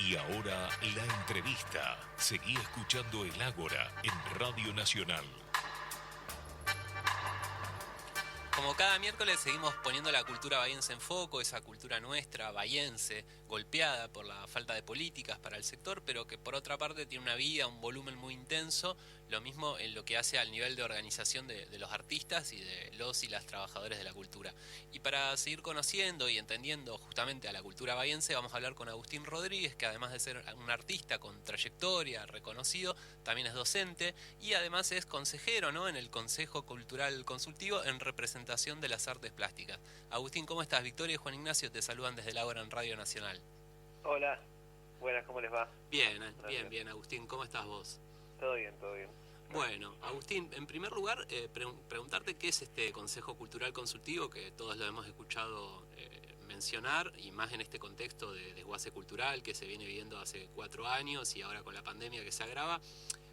Y ahora la entrevista. Seguí escuchando el Ágora en Radio Nacional. Como cada miércoles seguimos poniendo la cultura bahiense en foco, esa cultura nuestra, bahiense, golpeada por la falta de políticas para el sector, pero que por otra parte tiene una vida, un volumen muy intenso, lo mismo en lo que hace al nivel de organización de los artistas y de los y las trabajadores de la cultura. Y para seguir conociendo y entendiendo justamente a la cultura bahiense, vamos a hablar con Agustín Rodríguez, que además de ser un artista con trayectoria, reconocido, también es docente y además es consejero, ¿no?, en el Consejo Cultural Consultivo en representación de las artes plásticas. Agustín, ¿cómo estás? Victoria y Juan Ignacio te saludan desde el Ágora en Radio Nacional. Hola, buenas, ¿cómo les va? Bien, bien, Agustín, ¿cómo estás vos? Todo bien, todo bien. Bueno, Agustín, en primer lugar, preguntarte qué es este Consejo Cultural Consultivo, que todos lo hemos escuchado mencionar, y más en este contexto de desguace cultural que se viene viviendo hace 4 años y ahora con la pandemia que se agrava.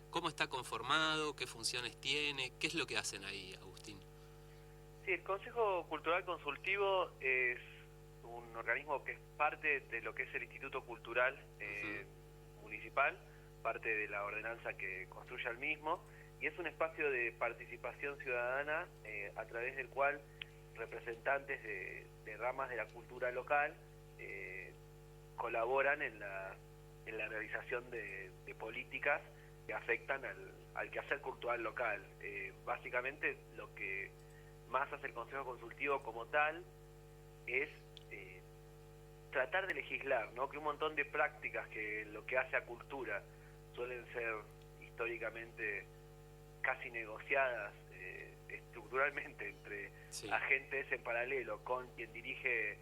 ¿Cómo está conformado? ¿Qué funciones tiene? ¿Qué es lo que hacen ahí, Agustín? Sí, el Consejo Cultural Consultivo es un organismo que es parte de lo que es el Instituto Cultural Municipal, parte de la ordenanza que construye el mismo, y es un espacio de participación ciudadana a través del cual representantes de ramas de la cultura local colaboran en la realización de políticas que afectan al quehacer cultural local. Básicamente lo que más hace el Consejo Consultivo como tal es tratar de legislar, ¿no? Que un montón de prácticas que lo que hace a cultura suelen ser históricamente casi negociadas estructuralmente entre agentes en paralelo con quien dirige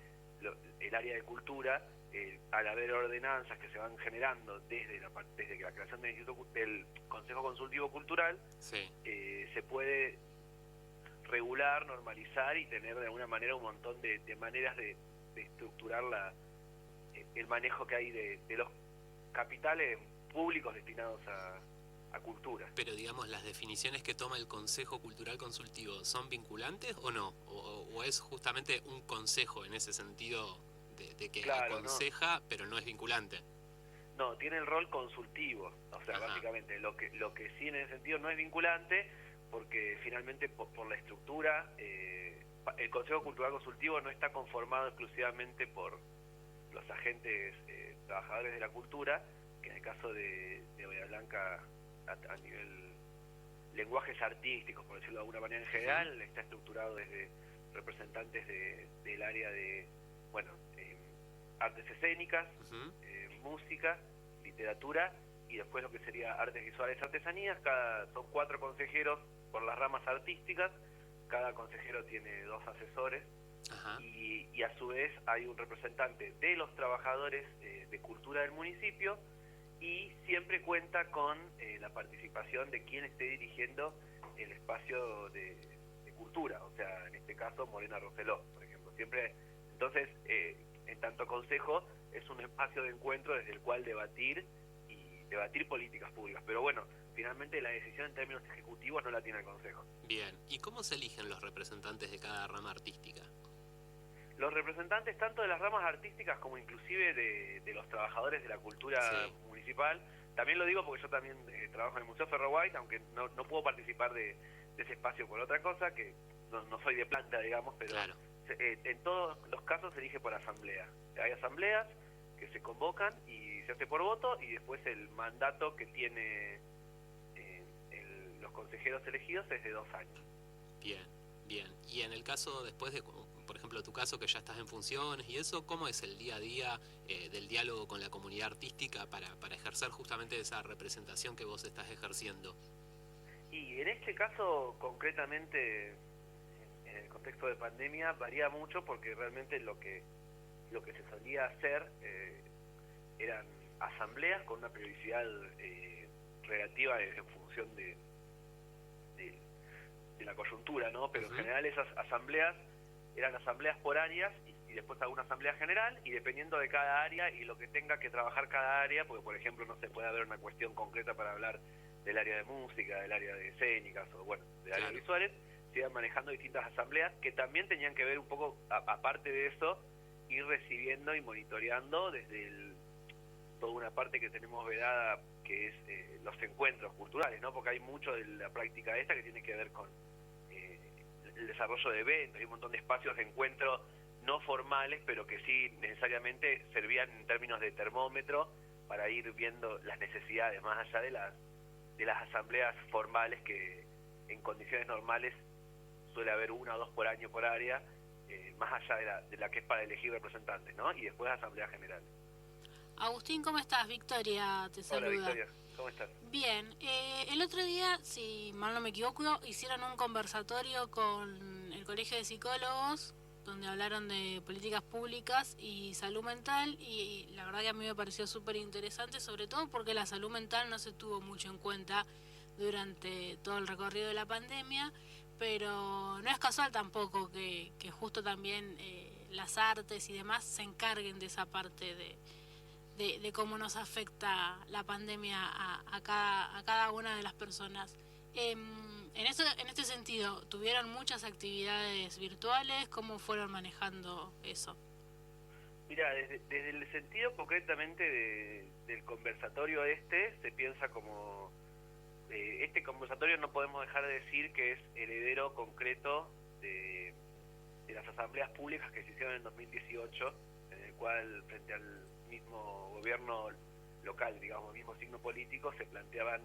el área de cultura, al haber ordenanzas que se van generando desde la creación del Consejo Consultivo Cultural, se puede regular, normalizar y tener de alguna manera un montón de maneras de estructurar el manejo que hay de los capitales públicos destinados a cultura. Pero digamos, ¿las definiciones que toma el Consejo Cultural Consultivo son vinculantes o no? ¿O es justamente un consejo en ese sentido de que aconseja, no, pero no es vinculante? No, tiene el rol consultivo, o sea, básicamente lo que sí en ese sentido no es vinculante, porque finalmente por la estructura el Consejo Cultural Consultivo no está conformado exclusivamente por los agentes trabajadores de la cultura, que en el caso de Bahía Blanca a nivel lenguajes artísticos, por decirlo de alguna manera en general, está estructurado desde representantes del área de artes escénicas, música, literatura y después lo que sería artes visuales, artesanías. Son 4 consejeros por las ramas artísticas, cada consejero tiene 2 asesores y a su vez hay un representante de los trabajadores de cultura del municipio, y siempre cuenta con la participación de quien esté dirigiendo el espacio de cultura, o sea, en este caso Morena Roseló, por ejemplo. Entonces, en tanto consejo, es un espacio de encuentro desde el cual debatir políticas públicas. Pero bueno, finalmente la decisión en términos ejecutivos no la tiene el consejo. Bien, ¿y cómo se eligen los representantes de cada rama artística? Los representantes tanto de las ramas artísticas como inclusive de los trabajadores de la cultura municipal. También lo digo porque yo también trabajo en el Museo Ferro White, aunque no puedo participar de ese espacio por otra cosa, que no soy de planta, digamos, pero en todos los casos se elige por asamblea. Hay asambleas que se convocan y se hace por voto, y después el mandato que tiene los consejeros elegidos es de 2 años. Bien. Y en el caso después de, por ejemplo, tu caso que ya estás en funciones y eso, ¿cómo es el día a día del diálogo con la comunidad artística para ejercer justamente esa representación que vos estás ejerciendo? Y en este caso, concretamente, en el contexto de pandemia, varía mucho, porque realmente lo que se solía hacer eran asambleas con una periodicidad relativa en función de la coyuntura, ¿no? Pero en general esas asambleas eran asambleas por áreas y después alguna asamblea general, y dependiendo de cada área y lo que tenga que trabajar cada área, porque por ejemplo no se puede haber una cuestión concreta para hablar del área de música, del área de escénicas o del área de visuales, se iban manejando distintas asambleas que también tenían que ver un poco, aparte de eso, ir recibiendo y monitoreando desde toda una parte que tenemos vedada, que es los encuentros culturales, ¿no? Porque hay mucho de la práctica esta que tiene que ver con el desarrollo de eventos, hay un montón de espacios de encuentro no formales, pero que sí necesariamente servían en términos de termómetro para ir viendo las necesidades, más allá de las asambleas formales que en condiciones normales suele haber 1 o 2 por año por área, más allá de la que es para elegir representantes, ¿no? Y después asamblea general. Agustín, ¿cómo estás? Victoria te saluda. Hola Victoria, ¿cómo estás? Bien, el otro día, si mal no me equivoco, hicieron un conversatorio con el Colegio de Psicólogos, donde hablaron de políticas públicas y salud mental, y la verdad que a mí me pareció súper interesante, sobre todo porque la salud mental no se tuvo mucho en cuenta durante todo el recorrido de la pandemia, pero no es casual tampoco que justo también las artes y demás se encarguen de esa parte de cómo nos afecta la pandemia a cada una de las personas. En este sentido, ¿tuvieron muchas actividades virtuales? ¿Cómo fueron manejando eso? Mira, desde el sentido concretamente del conversatorio se piensa como... este conversatorio no podemos dejar de decir que es heredero concreto de las asambleas públicas que se hicieron en 2018, en el cual frente al mismo gobierno local, digamos, el mismo signo político, se planteaban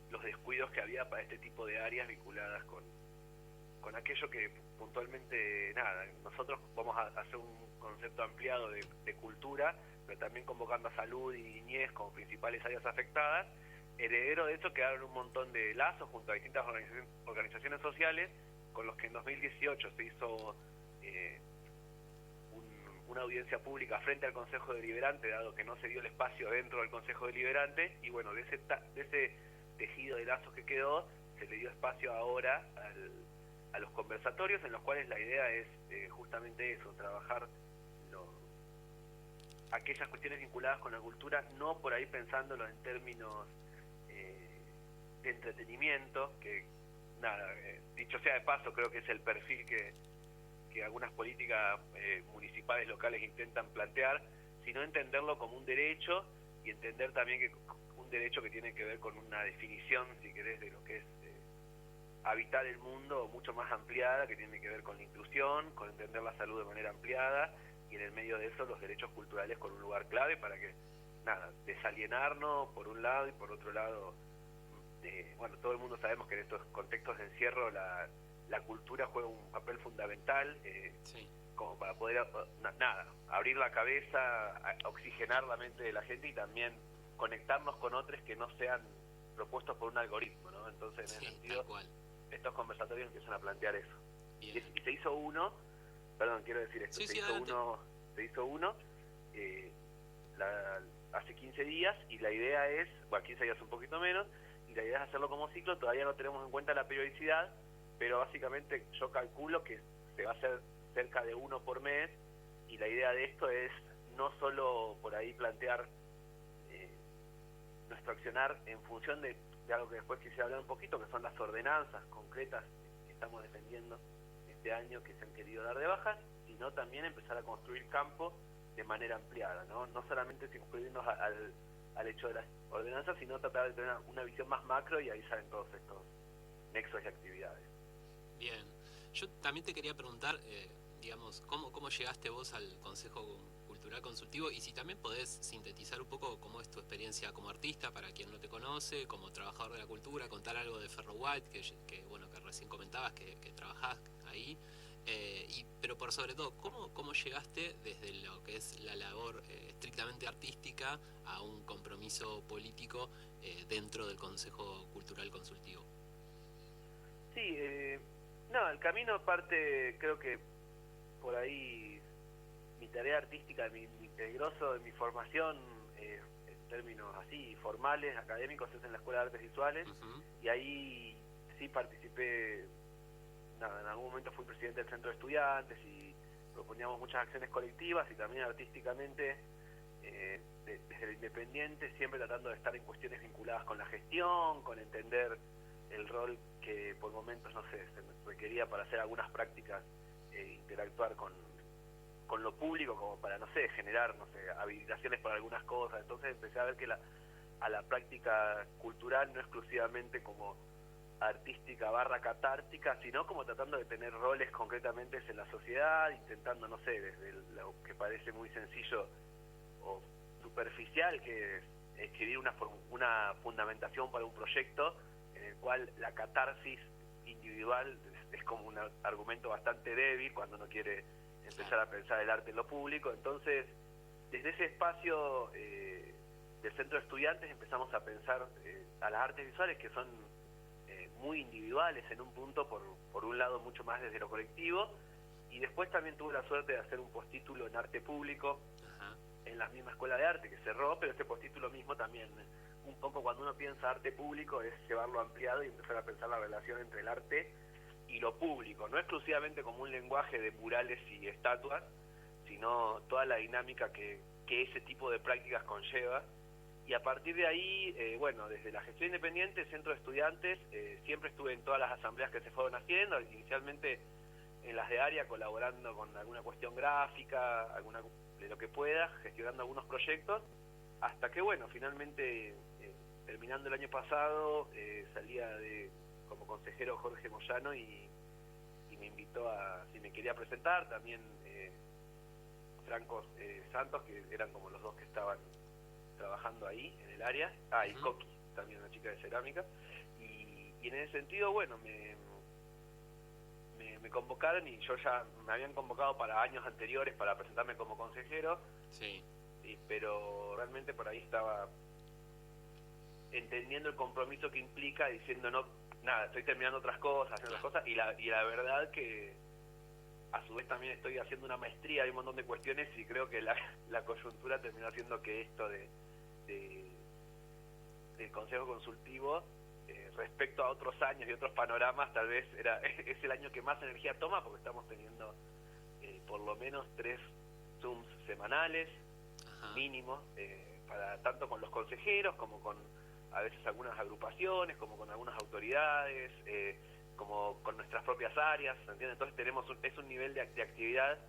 los descuidos que había para este tipo de áreas vinculadas con aquello que puntualmente, nosotros vamos a hacer un concepto ampliado de cultura, pero también convocando a salud y niñez como principales áreas afectadas. Heredero de eso quedaron un montón de lazos junto a distintas organizaciones sociales, con los que en 2018 se hizo una audiencia pública frente al Consejo Deliberante, dado que no se dio el espacio dentro del Consejo Deliberante, y bueno, de ese tejido de lazos que quedó, se le dio espacio ahora a los conversatorios, en los cuales la idea es justamente eso, trabajar aquellas cuestiones vinculadas con la cultura, no por ahí pensándolo en términos de entretenimiento, que dicho sea de paso, creo que es el perfil que algunas políticas municipales locales intentan plantear, sino entenderlo como un derecho, y entender también que un derecho que tiene que ver con una definición, si querés, de lo que es habitar el mundo mucho más ampliada, que tiene que ver con la inclusión, con entender la salud de manera ampliada, y en el medio de eso los derechos culturales con un lugar clave para que, desalienarnos por un lado, y por otro lado, todo el mundo sabemos que en estos contextos de encierro la cultura juega un papel fundamental, Sí. como para poder, abrir la cabeza, oxigenar la mente de la gente y también conectarnos con otros que no sean propuestos por un algoritmo, ¿no? Entonces, en ese sentido, estos conversatorios empiezan a plantear eso. Y se hizo uno, quiero decir esto, se hizo uno hace 15 días, y la idea es, 15 días un poquito menos, y la idea es hacerlo como ciclo. Todavía no tenemos en cuenta la periodicidad, pero básicamente yo calculo que se va a hacer cerca de 1 por mes, y la idea de esto es no solo por ahí plantear nuestro accionar en función de algo que después quisiera hablar un poquito, que son las ordenanzas concretas que estamos defendiendo este año, que se han querido dar de bajas, sino también empezar a construir campo de manera ampliada, no solamente circunscribirnos al hecho de las ordenanzas, sino tratar de tener una visión más macro, y ahí salen todos estos nexos y actividades. Bien, yo también te quería preguntar, ¿cómo llegaste vos al Consejo Cultural Consultivo? Y si también podés sintetizar un poco cómo es tu experiencia como artista, para quien no te conoce, como trabajador de la cultura, contar algo de Ferro White, que recién comentabas que trabajás ahí, pero por sobre todo, ¿cómo llegaste desde lo que es la labor estrictamente artística a un compromiso político dentro del Consejo Cultural Consultivo? Sí, el camino parte, creo que por ahí mi tarea artística, el grosso de mi formación, en términos así formales, académicos, es en la Escuela de Artes Visuales. Uh-huh. Y ahí sí participé, en algún momento fui presidente del Centro de Estudiantes y proponíamos muchas acciones colectivas, y también artísticamente desde el independiente, siempre tratando de estar en cuestiones vinculadas con la gestión, con entender el rol que por momentos, se requería para hacer algunas prácticas, interactuar con con lo público como para, no sé, generar, no sé, habilitaciones para algunas cosas. Entonces empecé a ver que a la práctica cultural no exclusivamente como artística / catártica, sino como tratando de tener roles concretamente en la sociedad, intentando, no sé, desde lo que parece muy sencillo o superficial, que es escribir una fundamentación para un proyecto en el cual la catarsis individual es como un argumento bastante débil cuando uno quiere empezar a pensar el arte en lo público. Entonces, desde ese espacio del centro de estudiantes empezamos a pensar a las artes visuales, que son muy individuales en un punto, por un lado mucho más desde lo colectivo, y después también tuve la suerte de hacer un postítulo en arte público en la misma escuela de arte que cerró, pero este postítulo mismo también, un poco cuando uno piensa arte público, es llevarlo ampliado y empezar a pensar la relación entre el arte y lo público, no exclusivamente como un lenguaje de murales y estatuas, sino toda la dinámica que ese tipo de prácticas conlleva. Y a partir de ahí, bueno, desde la gestión independiente, centro de estudiantes, siempre estuve en todas las asambleas que se fueron haciendo, inicialmente en las de área, colaborando con alguna cuestión gráfica, de lo que pueda, gestionando algunos proyectos, hasta que, bueno, finalmente, terminando el año pasado, salía como consejero Jorge Moyano y me invitó a, si me quería presentar, también Franco Santos, que eran como los dos que estaban trabajando ahí en el área, y Coqui, también una chica de cerámica, y en ese sentido, bueno, me convocaron, y yo ya me habían convocado para años anteriores para presentarme como consejero, pero realmente por ahí estaba entendiendo el compromiso que implica, diciendo nada, estoy terminando otras cosas, haciendo otras cosas, y la verdad que a su vez también estoy haciendo una maestría, hay un montón de cuestiones, y creo que la coyuntura terminó haciendo que esto del Consejo Consultivo, respecto a otros años y otros panoramas, tal vez es el año que más energía toma, porque estamos teniendo por lo menos 3 Zooms semanales, mínimo, tanto con los consejeros, como con a veces algunas agrupaciones, como con algunas autoridades, como con nuestras propias áreas, ¿entiendes? Entonces es un nivel de actividad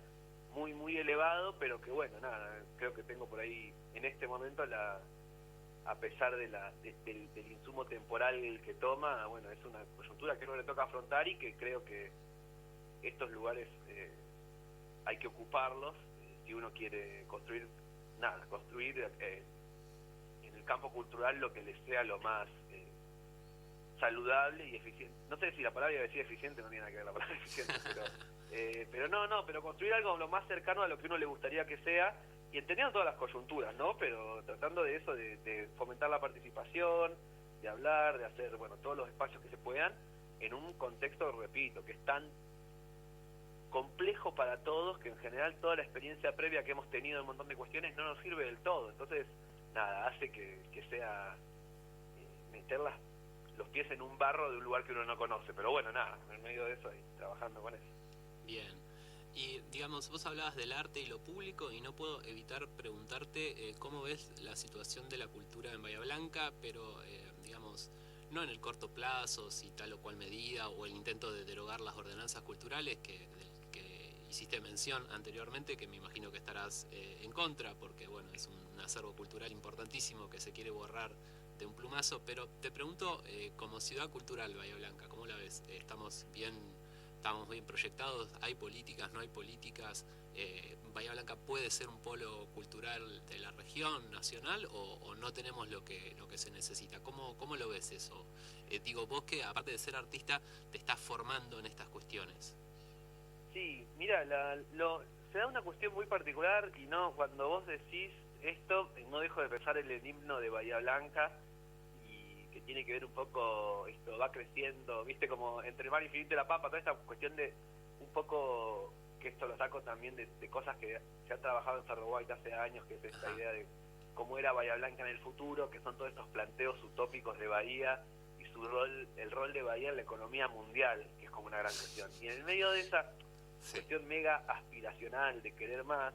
muy, muy elevado, pero que bueno, nada, creo que tengo por ahí, en este momento, a pesar del insumo temporal que toma, bueno, es una coyuntura que no le toca afrontar, y que creo que estos lugares hay que ocuparlos si uno quiere construir en el campo cultural lo que les sea lo más saludable y eficiente. No sé si la palabra iba a decir eficiente, no tiene nada que ver la palabra eficiente, pero construir algo lo más cercano a lo que uno le gustaría que sea, y entendiendo todas las coyunturas, ¿no? Pero tratando de eso, de fomentar la participación, de hablar, de hacer, bueno, todos los espacios que se puedan, en un contexto, repito, que es tan complejo para todos, que en general toda la experiencia previa que hemos tenido en un montón de cuestiones no nos sirve del todo. Entonces, nada, hace que sea meter los pies en un barro de un lugar que uno no conoce. Pero bueno, nada, en medio de eso, ahí, trabajando con eso. Bien. Y digamos, vos hablabas del arte y lo público, y no puedo evitar preguntarte cómo ves la situación de la cultura en Bahía Blanca, pero digamos, no en el corto plazo, si tal o cual medida, o el intento de derogar las ordenanzas culturales que hiciste mención anteriormente, que me imagino que estarás en contra, porque bueno, es un acervo cultural importantísimo que se quiere borrar de un plumazo. Pero te pregunto, como ciudad cultural Bahía Blanca, ¿cómo la ves? ¿Estamos bien proyectados? ¿Hay políticas? ¿No hay políticas? ¿Bahía Blanca puede ser un polo cultural de la región nacional, o no tenemos lo que se necesita? ¿Cómo lo ves eso? Digo, vos que aparte de ser artista te estás formando en estas cuestiones. Sí, mira, se da una cuestión muy particular, y no, cuando vos decís esto, no dejo de pensar en el himno de Bahía Blanca, que tiene que ver un poco, esto va creciendo, viste, como entre el mar infinito y la pampa, toda esta cuestión de un poco, que esto lo saco también de cosas que se han trabajado en Cerro Guaita hace años, que es esta idea de cómo era Bahía Blanca en el futuro, que son todos estos planteos utópicos de Bahía y el rol de Bahía en la economía mundial, que es como una gran cuestión. Y en el medio de esa cuestión mega aspiracional de querer más,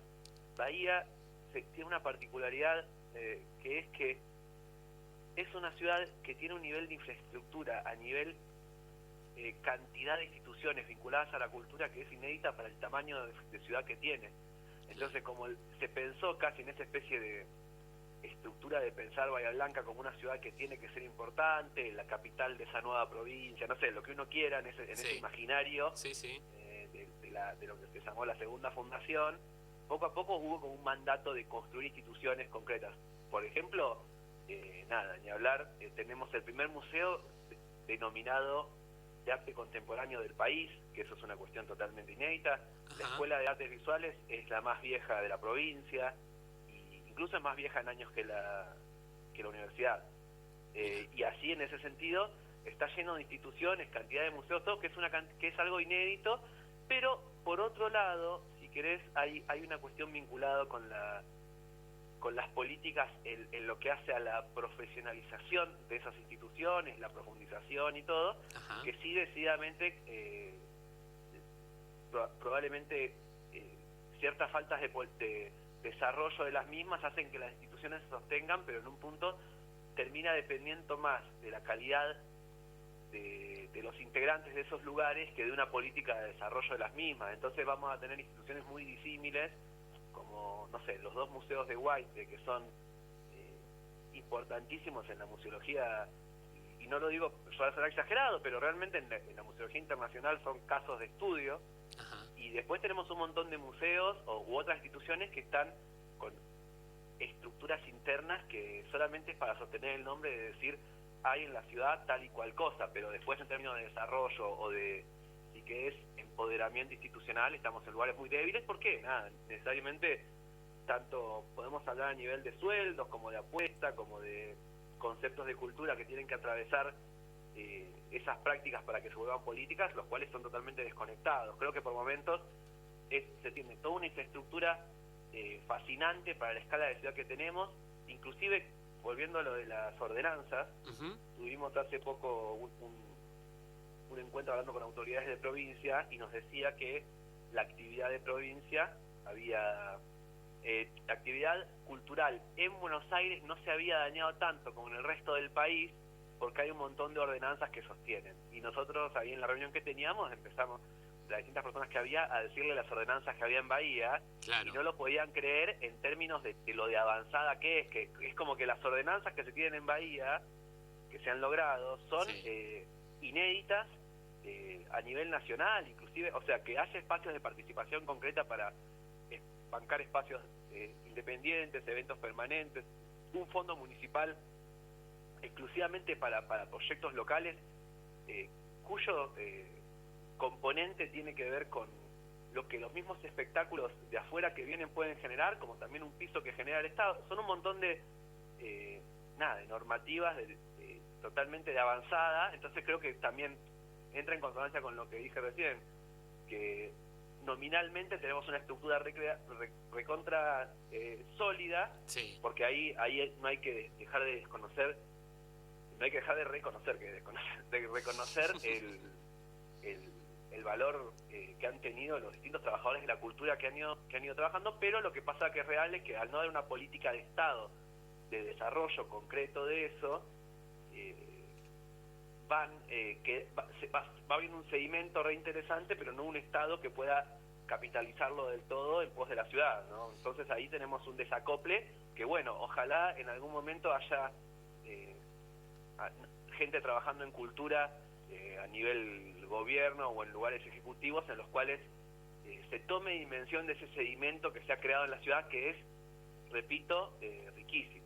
Bahía tiene una particularidad que es que es una ciudad que tiene un nivel de infraestructura a nivel cantidad de instituciones vinculadas a la cultura que es inédita para el tamaño de ciudad que tiene. Entonces, como se pensó casi en esa especie de estructura de pensar Bahía Blanca como una ciudad que tiene que ser importante, la capital de esa nueva provincia, no sé, lo que uno quiera en ese imaginario de lo que se llamó la segunda fundación, poco a poco hubo como un mandato de construir instituciones concretas. Por ejemplo, ni hablar, tenemos el primer museo denominado de arte contemporáneo del país, que eso es una cuestión totalmente inédita. La Escuela de Artes Visuales es la más vieja de la provincia, incluso es más vieja en años que la universidad. Y así, en ese sentido, está lleno de instituciones, cantidad de museos, todo, que es algo inédito, pero por otro lado, si querés, hay una cuestión vinculada con las políticas en lo que hace a la profesionalización de esas instituciones, la profundización y todo, que sí decididamente, probablemente ciertas faltas de desarrollo de las mismas hacen que las instituciones se sostengan, pero en un punto termina dependiendo más de la calidad de los integrantes de esos lugares que de una política de desarrollo de las mismas. Entonces vamos a tener instituciones muy disímiles, como, no sé, los dos museos de White, que son importantísimos en la museología, y no lo digo para ser exagerado, pero realmente en la museología internacional son casos de estudio. Y después tenemos un montón de museos u otras instituciones que están con estructuras internas que solamente es para sostener el nombre de decir hay en la ciudad tal y cual cosa, pero después en términos de desarrollo o de si que es empoderamiento institucional estamos en lugares muy débiles, porque necesariamente tanto podemos hablar a nivel de sueldos como de apuesta, como de conceptos de cultura que tienen que atravesar esas prácticas para que se vuelvan políticas, los cuales son totalmente desconectados. Creo que por momentos se tiene toda una infraestructura fascinante para la escala de ciudad que tenemos, inclusive volviendo a lo de las ordenanzas. Tuvimos hace poco un encuentro hablando con autoridades de provincia y nos decía que la actividad de provincia la actividad cultural en Buenos Aires no se había dañado tanto como en el resto del país, porque hay un montón de ordenanzas que sostienen. Y nosotros ahí en la reunión que teníamos empezamos, las distintas personas que había, a decirle las ordenanzas que había en Bahía, y no lo podían creer en términos de lo de avanzada que es como que las ordenanzas que se tienen en Bahía, que se han logrado, son inéditas a nivel nacional, inclusive, o sea, que haya espacios de participación concreta para bancar espacios independientes, eventos permanentes, un fondo municipal exclusivamente para proyectos locales, cuyo componente tiene que ver con lo que los mismos espectáculos de afuera que vienen pueden generar, como también un piso que genera el Estado. Son un montón de normativas totalmente de avanzada. Entonces creo que también entra en consonancia con lo que dije recién, que nominalmente tenemos una estructura recontra sólida, porque ahí no hay que dejar de desconocer, no hay que dejar de reconocer el valor que han tenido los distintos trabajadores de la cultura que han ido trabajando, pero lo que pasa que es real es que al no haber una política de Estado de desarrollo concreto de eso, va habiendo un sedimento re interesante, pero no un Estado que pueda capitalizarlo del todo en pos de la ciudad, ¿no? Entonces ahí tenemos un desacople que, bueno, ojalá en algún momento haya gente trabajando en cultura a nivel gobierno o en lugares ejecutivos en los cuales se tome dimensión de ese sedimento que se ha creado en la ciudad, que es, repito, riquísimo.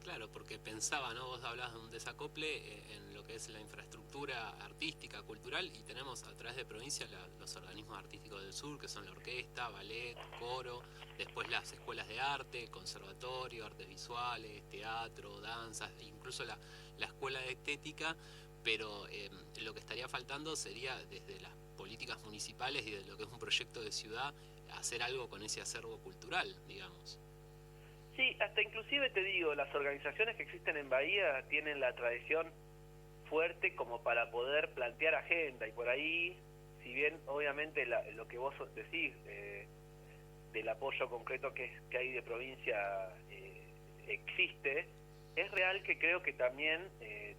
Claro, porque pensaba, ¿no? Vos hablabas de un desacople en lo que es la infraestructura artística, cultural, y tenemos a través de provincia los organismos artísticos del sur, que son la orquesta, ballet, coro, después las escuelas de arte, conservatorio, artes visuales, teatro, danzas, incluso la escuela de estética, pero lo que estaría faltando sería desde las políticas municipales y de lo que es un proyecto de ciudad, hacer algo con ese acervo cultural, digamos. Sí, hasta inclusive te digo, las organizaciones que existen en Bahía tienen la tradición fuerte como para poder plantear agenda, y por ahí, si bien obviamente lo que vos decís del apoyo concreto que hay de provincia existe, es real que creo que también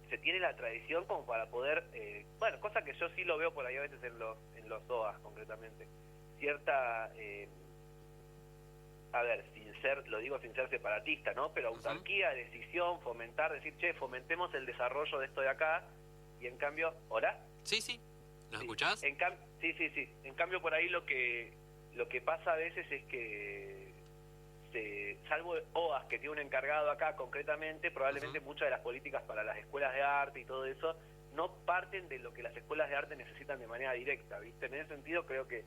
se tiene la tradición como para poder, bueno, cosa que yo sí lo veo por ahí a veces en los OAS concretamente, cierta a ver, lo digo sin ser separatista, ¿no? Pero autarquía, decisión, fomentar, decir, fomentemos el desarrollo de esto de acá, y en cambio, ¿hola? Sí. ¿Nos escuchás? Sí. En cambio, por ahí lo que pasa a veces es que, salvo OAS, que tiene un encargado acá concretamente, probablemente muchas de las políticas para las escuelas de arte y todo eso no parten de lo que las escuelas de arte necesitan de manera directa, ¿viste? En ese sentido creo que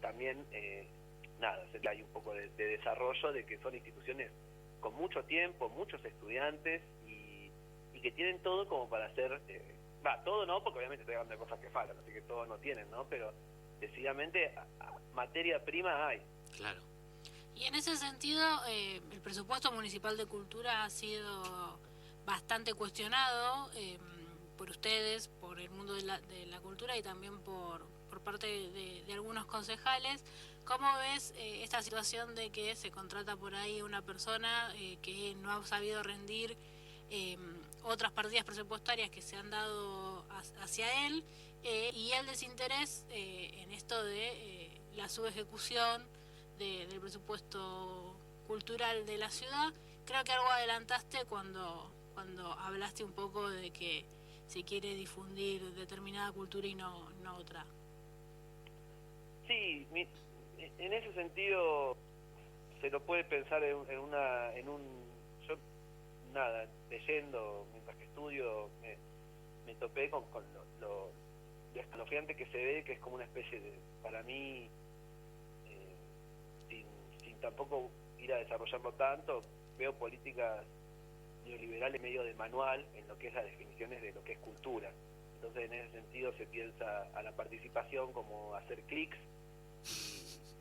también, hay un poco de desarrollo, de que son instituciones con mucho tiempo, muchos estudiantes, y que tienen todo como para hacer, todo no, porque obviamente estoy hablando de cosas que faltan, así que todo no tienen, ¿no? Pero decididamente materia prima hay. Claro. Y en ese sentido, el presupuesto municipal de cultura ha sido bastante cuestionado por ustedes, por el mundo de la cultura y también por parte de algunos concejales. ¿Cómo ves esta situación de que se contrata por ahí una persona que no ha sabido rendir otras partidas presupuestarias que se han dado hacia él y el desinterés en esto de la subejecución del presupuesto cultural de la ciudad? Creo que algo adelantaste cuando hablaste un poco de que se quiere difundir determinada cultura y no otra. Sí, en ese sentido se lo puede pensar yo leyendo mientras que estudio me topé con lo escalofriante que se ve, que es como una especie de, para mí, sin tampoco ir a desarrollarlo tanto, veo políticas neoliberales medio de manual en lo que es las definiciones de lo que es cultura. Entonces, en ese sentido se piensa a la participación como hacer clics,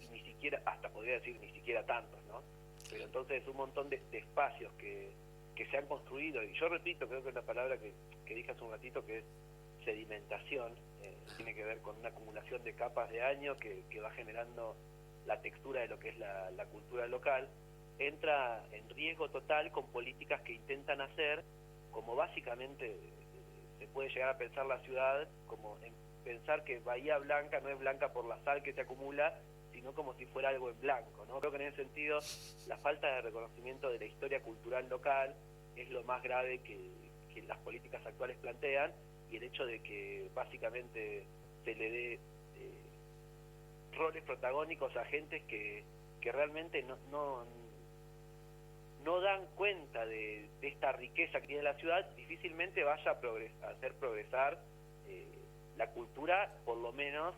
y ni siquiera, hasta podría decir ni siquiera tantos, ¿no? Pero entonces un montón de espacios que se han construido, y yo repito, creo que es la palabra que dije hace un ratito, que es sedimentación, tiene que ver con una acumulación de capas de años que va generando la textura de lo que es la cultura local, entra en riesgo total con políticas que intentan hacer, como básicamente se puede llegar a pensar la ciudad, como en pensar que Bahía Blanca no es blanca por la sal que se acumula, sino como si fuera algo en blanco, ¿no? Creo que en ese sentido la falta de reconocimiento de la historia cultural local es lo más grave que las políticas actuales plantean, y el hecho de que básicamente se le dé roles protagónicos a gentes que realmente no dan cuenta de esta riqueza que tiene la ciudad, difícilmente vaya a hacer progresar la cultura, por lo menos,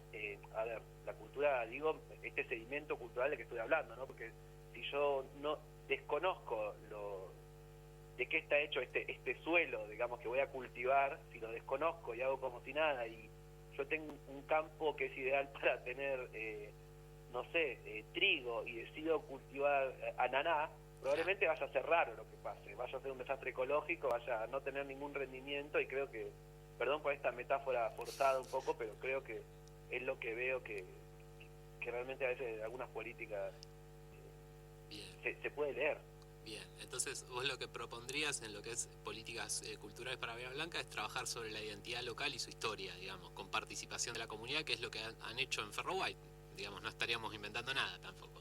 la cultura, digo, este sedimento cultural del que estoy hablando, ¿no? Porque si yo no desconozco de qué está hecho este suelo, digamos, que voy a cultivar, si lo desconozco y hago como si nada, y yo tengo un campo que es ideal para tener, trigo, y decido cultivar ananá, probablemente vaya a ser raro lo que pase, vaya a ser un desastre ecológico, vaya a no tener ningún rendimiento, y creo que, perdón por esta metáfora forzada un poco, pero creo que es lo que veo que realmente a veces algunas políticas se puede leer. Bien, entonces vos lo que propondrías en lo que es políticas culturales para Bahía Blanca es trabajar sobre la identidad local y su historia, digamos, con participación de la comunidad, que es lo que han hecho en Ferro White, digamos, no estaríamos inventando nada tampoco.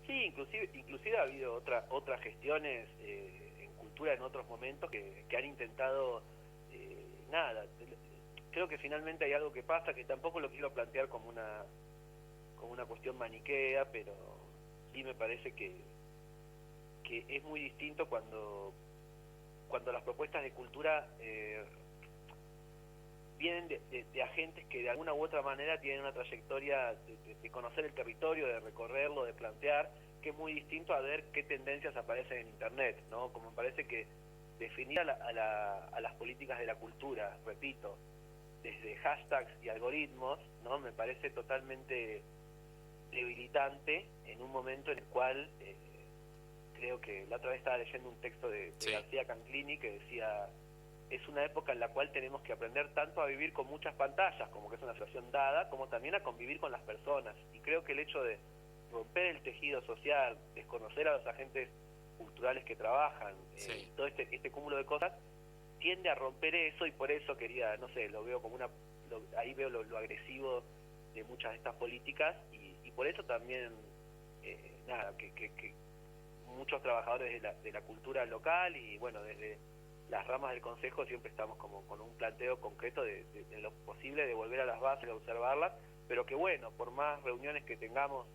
Sí, inclusive ha habido otras gestiones en cultura en otros momentos que han intentado creo que finalmente hay algo que pasa, que tampoco lo quiero plantear como una cuestión maniquea, pero sí me parece que es muy distinto cuando las propuestas de cultura vienen de agentes que de alguna u otra manera tienen una trayectoria de conocer el territorio, de recorrerlo, de plantear, que es muy distinto a ver qué tendencias aparecen en Internet, ¿no? Como me parece que definir a las políticas de la cultura, repito, desde hashtags y algoritmos, ¿no? Me parece totalmente debilitante en un momento en el cual creo que la otra vez estaba leyendo un texto de García Canclini que decía: es una época en la cual tenemos que aprender tanto a vivir con muchas pantallas, como que es una situación dada, como también a convivir con las personas. Y creo que el hecho de romper el tejido social, desconocer a los agentes culturales que trabajan, todo este cúmulo de cosas, tiende a romper eso, y por eso quería, lo veo como ahí veo lo agresivo de muchas de estas políticas, y por eso también nada, que muchos trabajadores de la cultura local y bueno, desde las ramas del Consejo siempre estamos como con un planteo concreto de lo posible de volver a las bases, de observarlas, pero que bueno, por más reuniones que tengamos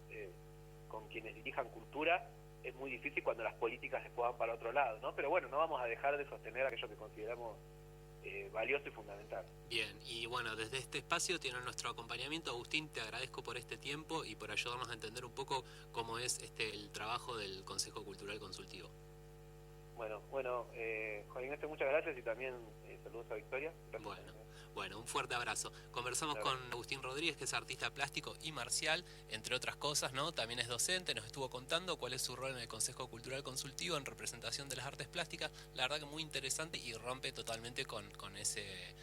con quienes dirijan cultura, es muy difícil cuando las políticas se puedan para otro lado, ¿no? Pero bueno, no vamos a dejar de sostener aquello que consideramos valioso y fundamental. Bien, y bueno, desde este espacio tiene nuestro acompañamiento. Agustín, te agradezco por este tiempo y por ayudarnos a entender un poco cómo es el trabajo del Consejo Cultural Consultivo. Bueno, Juan Ignacio, muchas gracias y también saludos a Victoria. Gracias. Bueno, un fuerte abrazo. Conversamos con Agustín Rodríguez, que es artista plástico y marcial, entre otras cosas, ¿no? También es docente, nos estuvo contando cuál es su rol en el Consejo Cultural Consultivo en representación de las artes plásticas. La verdad que muy interesante y rompe totalmente con ese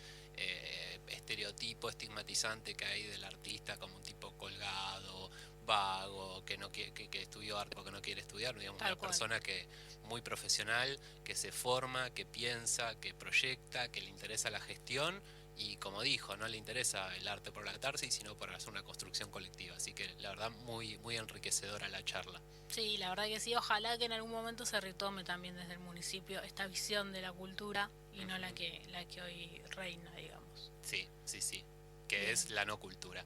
estereotipo estigmatizante que hay del artista como un tipo colgado, vago, que estudió arte porque no quiere estudiar, digamos, una persona que muy profesional, que se forma, que piensa, que proyecta, que le interesa la gestión y como dijo, no le interesa el arte por la catarsis, sino por hacer una construcción colectiva. Así que la verdad muy, muy enriquecedora la charla. Sí, la verdad que sí, ojalá que en algún momento se retome también desde el municipio esta visión de la cultura y no la que hoy reina, digamos. Sí, que es la no cultura.